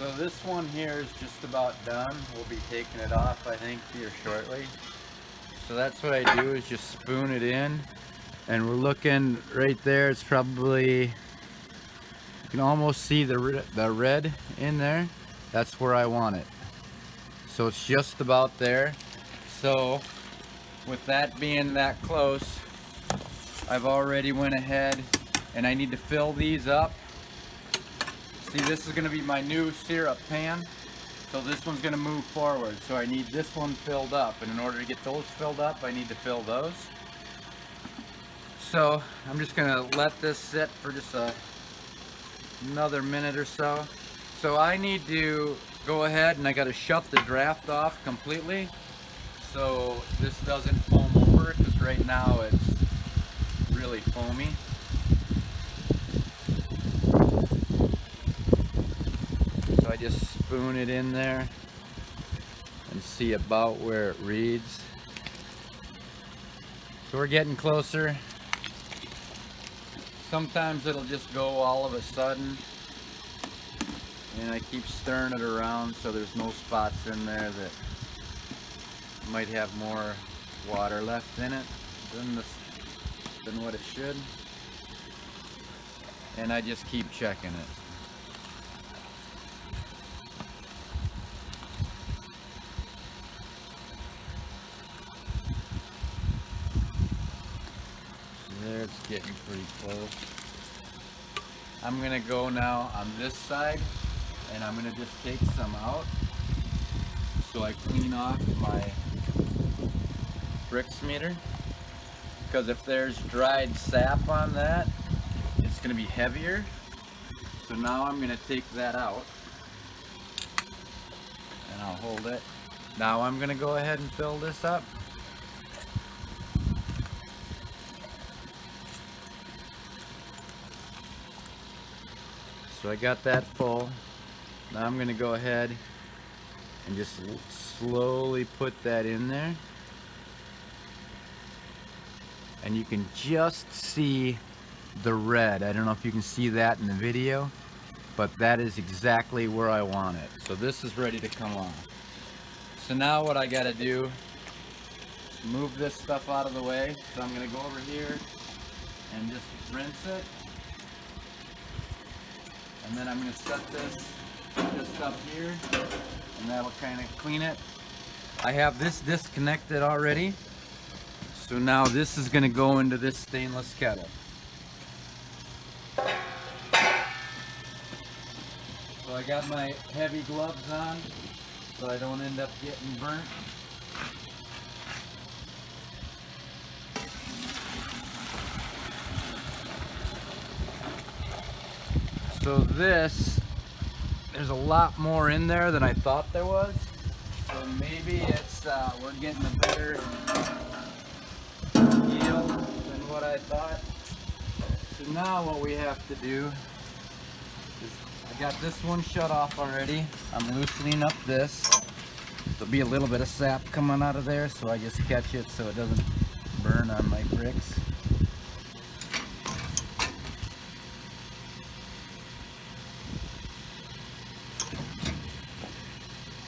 So this one here is just about done. We'll be taking it off, I think, here shortly. So that's what I do, is just spoon it in. And we're looking right there, it's probably, you can almost see the red in there. That's where I want it. So it's just about there. So with that being that close, I've already went ahead and I need to fill these up. See, this is going to be my new syrup pan. So this one's going to move forward. So I need this one filled up. And in order to get those filled up, I need to fill those. So I'm just going to let this sit for just another minute or so. So I need to go ahead and I got to shut the draft off completely. So this doesn't foam over, because right now it's really foamy. So I just spoon it in there and see about where it reads. So we're getting closer. Sometimes it'll just go all of a sudden, and I keep stirring it around so there's no spots in there that might have more water left in it than what it should. And I just keep checking it. There, it's getting pretty close. I'm gonna go now on this side, and I'm gonna just take some out so I clean off my Brix meter, because if there's dried sap on that, it's going to be heavier. So now I'm going to take that out and I'll hold it. Now I'm going to go ahead and fill this up. So I got that full. Now I'm going to go ahead and just slowly put that in there. And you can just see the red. I don't know if you can see that in the video, but that is exactly where I want it. So this is ready to come off. So now what I gotta do is move this stuff out of the way. So I'm gonna go over here and just rinse it. And then I'm gonna set this just up here, and that'll kind of clean it. I have this disconnected already. So now this is going to go into this stainless kettle. So I got my heavy gloves on so I don't end up getting burnt. So there's a lot more in there than I thought there was. So maybe it's we're getting a better yield than what I thought. So now what we have to do is, I got this one shut off already. I'm loosening up this. There'll be a little bit of sap coming out of there, so I just catch it so it doesn't burn on my Brix.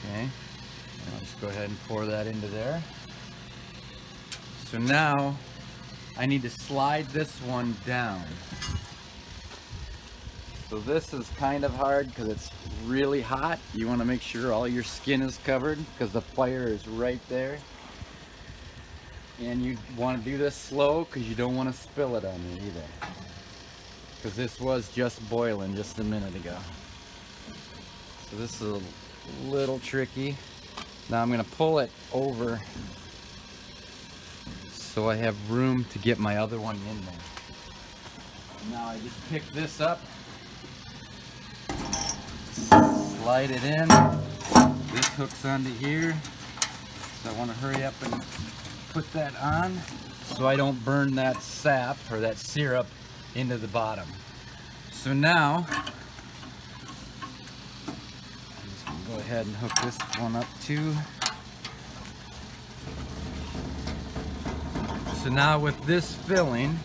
Okay, I'll just go ahead and pour that into there. So now I need to slide this one down. So this is kind of hard because it's really hot. You want to make sure all your skin is covered because the fire is right there. And you want to do this slow because you don't want to spill it on you either. Because this was just boiling just a minute ago. So this is a little tricky. Now I'm going to pull it over so I have room to get my other one in there. Now I just pick this up, slide it in. This hooks onto here, so I want to hurry up and put that on so I don't burn that sap or that syrup into the bottom. So now I'm just going to go ahead and hook this one up too. So now with this filling,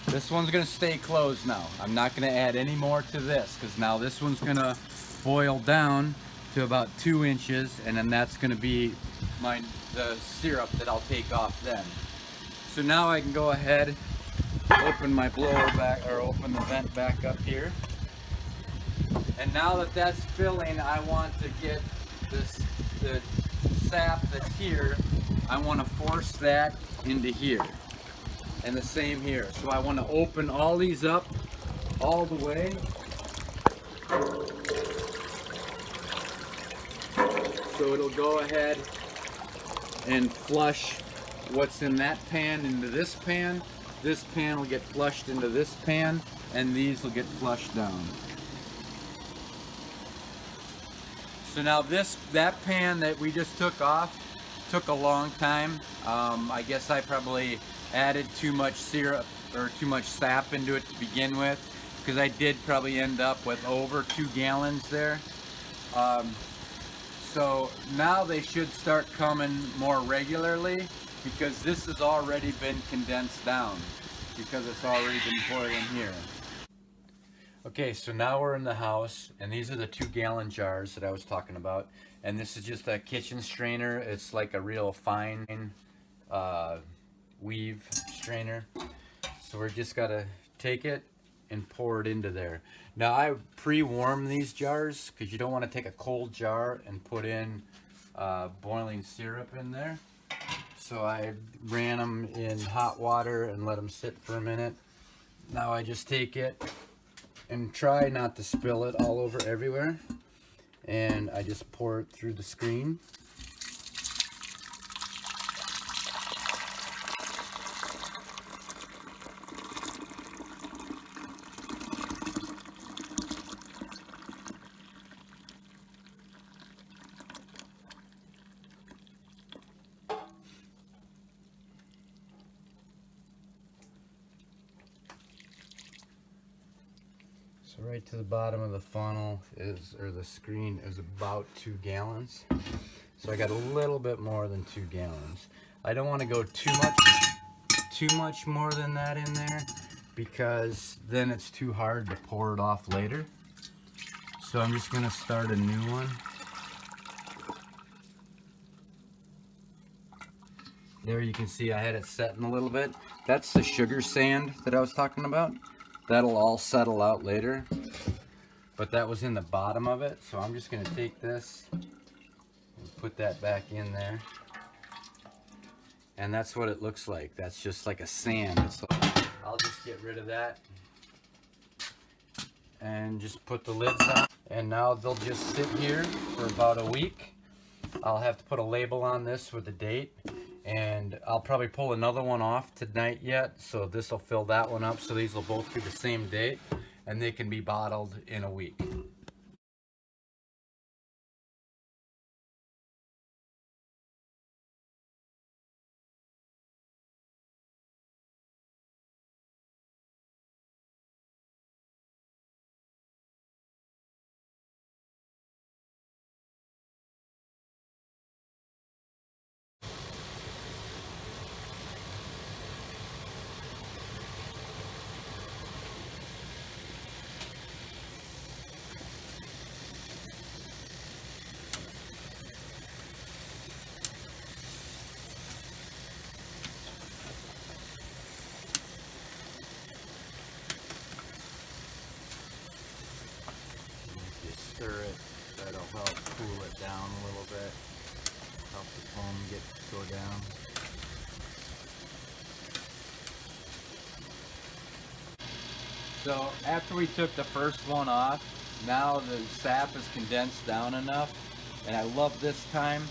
this one's going to stay closed now. I'm not going to add any more to this because now this one's going to boil down to about 2 inches, and then that's going to be the syrup that I'll take off then. So now I can go ahead, open my blower back, or open the vent back up here. And now that that's filling, I want to get the sap that's here, I want to force that into here. And the same here. So I want to open all these up all the way. So it'll go ahead and flush what's in that pan into this pan. This pan will get flushed into this pan, and these will get flushed down. So now that pan that we just took off took a long time. I guess I probably added too much syrup or too much sap into it to begin with, because I did probably end up with over 2 gallons there. So now they should start coming more regularly, because this has already been condensed down, because it's already been boiling here. Okay, so now we're in the house, and these are the 2-gallon jars that I was talking about. And this is just a kitchen strainer. It's like a real fine weave strainer. So we're just gotta take it and pour it into there. Now I pre-warm these jars, because you don't want to take a cold jar and put in boiling syrup in there. So I ran them in hot water and let them sit for a minute. Now I just take it and try not to spill it all over everywhere, and I just pour it through the screen. So right to the bottom of the funnel or the screen is about 2 gallons. So I got a little bit more than 2 gallons. I don't want to go too much more than that in there, because then it's too hard to pour it off later. So I'm just gonna start a new one. There you can see I had it setting a little bit. That's the sugar sand that I was talking about. That'll all settle out later, but that was in the bottom of it. So I'm just gonna take this and put that back in there. And that's what it looks like. That's just like a sand. So I'll just get rid of that and just put the lids on. And now they'll just sit here for about a week. I'll have to put a label on this with the date. And I'll probably pull another one off tonight yet, so this will fill that one up, so these will both be the same date, and they can be bottled in a week. Stir it, that'll help cool it down a little bit, help the foam go down. So after we took the first one off, now the sap is condensed down enough, and I love this time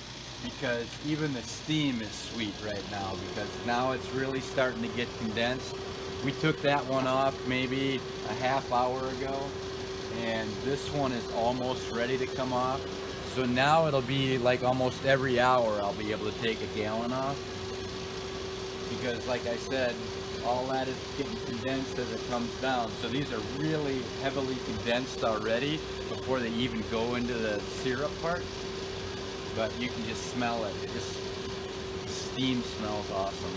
because even the steam is sweet right now, because now it's really starting to get condensed. We took that one off maybe a half hour ago, and this one is almost ready to come off. So now it'll be like almost every hour I'll be able to take a gallon off, because like I said, all that is getting condensed as it comes down. So these are really heavily condensed already before they even go into the syrup part. But you can just smell it. The steam smells awesome.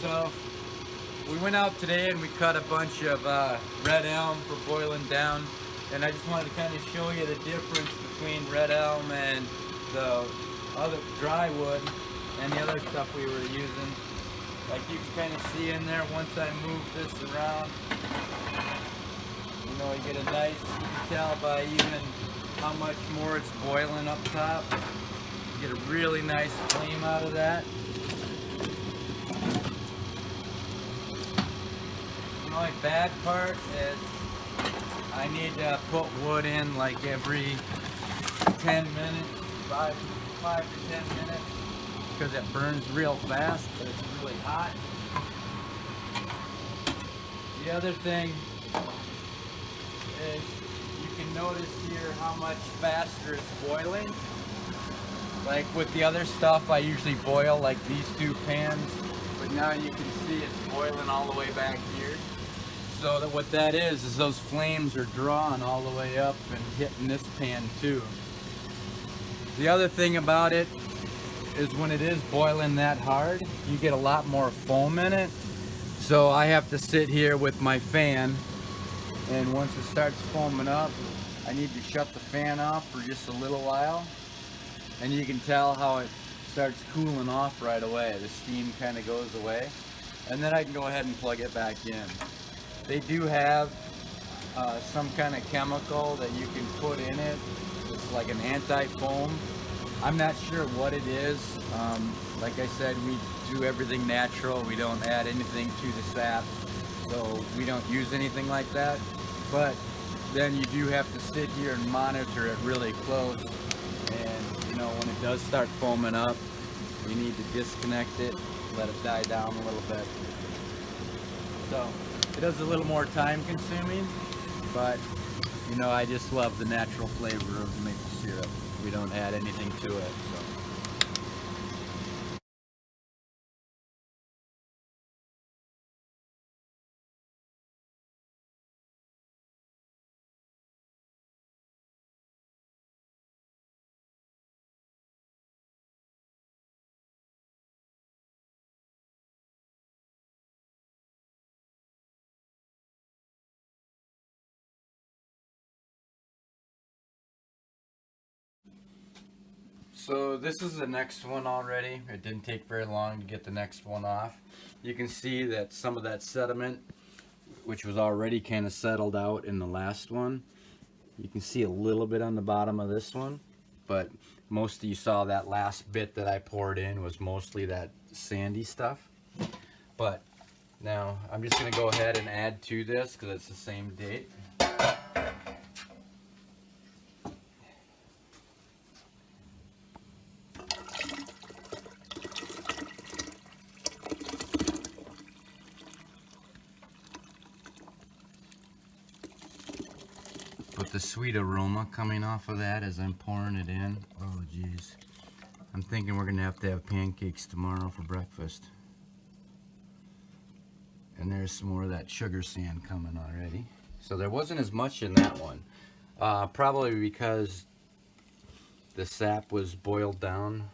So we went out today and we cut a bunch of red elm for boiling down. And I just wanted to kind of show you the difference between red elm and the other dry wood and the other stuff we were using. Like you can kind of see in there, once I move this around, you know, you get a nice, you can tell by even how much more it's boiling up top. You get a really nice flame out of that. The only bad part is I need to put wood in like every 10 minutes, 5 to 10 minutes, because it burns real fast, but it's really hot. The other thing is you can notice here how much faster it's boiling. Like with the other stuff, I usually boil like these two pans, but now you can see it's boiling all the way back here. So that what that is those flames are drawing all the way up and hitting this pan too. The other thing about it is when it is boiling that hard, you get a lot more foam in it. So I have to sit here with my fan, and once it starts foaming up, I need to shut the fan off for just a little while. And you can tell how it starts cooling off right away. The steam kind of goes away. And then I can go ahead and plug it back in. They do have some kind of chemical that you can put in it. It's like an anti-foam. I'm not sure what it is. Like I said, we do everything natural. We don't add anything to the sap. So we don't use anything like that. But then you do have to sit here and monitor it really close. And you know, when it does start foaming up, you need to disconnect it, let it die down a little bit. So it is a little more time consuming, but you know, I just love the natural flavor of the maple syrup. We don't add anything to it. So. So this is the next one already. It didn't take very long to get the next one off. You can see that some of that sediment, which was already kind of settled out in the last one, you can see a little bit on the bottom of this one, but most of you saw that last bit that I poured in was mostly that sandy stuff. But now I'm just going to go ahead and add to this because it's the same date. But the sweet aroma coming off of that as I'm pouring it in, oh geez. I'm thinking we're gonna have to have pancakes tomorrow for breakfast. And there's some more of that sugar sand coming already. So there wasn't as much in that one. Probably because the sap was boiled down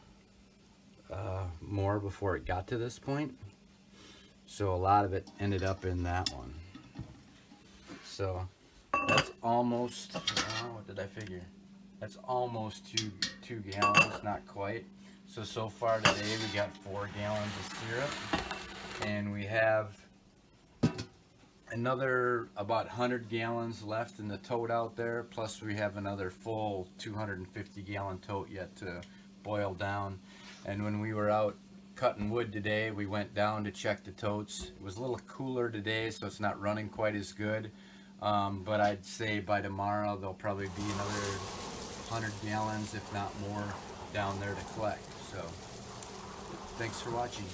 more before it got to this point. So a lot of it ended up in that one. So that's almost, what did I figure? That's almost two gallons, not quite. So far today we got 4 gallons of syrup, and we have another about 100 gallons left in the tote out there, plus we have another full 250 gallon tote yet to boil down. And when we were out cutting wood today, we went down to check the totes. It was a little cooler today, so it's not running quite as good. But I'd say by tomorrow there'll probably be another 100 gallons, if not more, down there to collect. So thanks for watching.